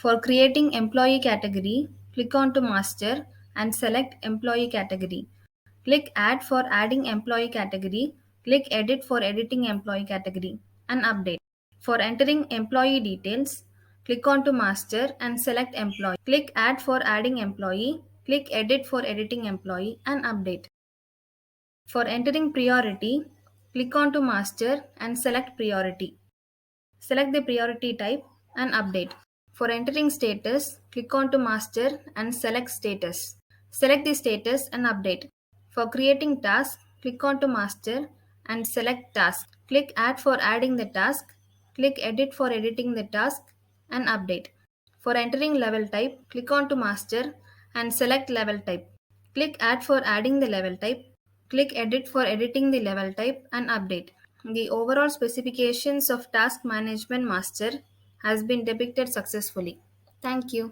For creating employee category, click on to master and select employee category. Click add for adding employee category. Click edit for editing employee category and update. For entering employee details, click on to master and select employee. Click add for adding employee. Click edit for editing employee and update. For entering priority, click on to master and select priority. Select the priority type and update. For entering status, click on to master and select status. Select the status and update. For creating task, click on to master and select task. Click add for adding the task. Click edit for editing the task and update. For entering level type, click on to master and select level type. Click add for adding the level type. Click edit for editing the level type and update. The overall specifications of Task Management Master has been depicted successfully. Thank you.